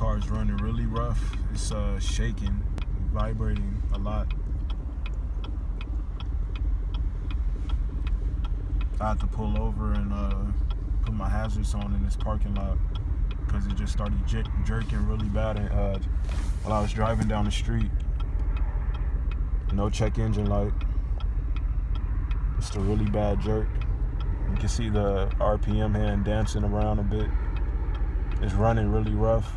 car is running really rough. It's shaking, vibrating a lot. I had to pull over and put my hazards on in this parking lot because it just started jerking really bad while I was driving down the street. No check engine light. Just a really bad jerk. You can see the RPM hand dancing around a bit. It's running really rough.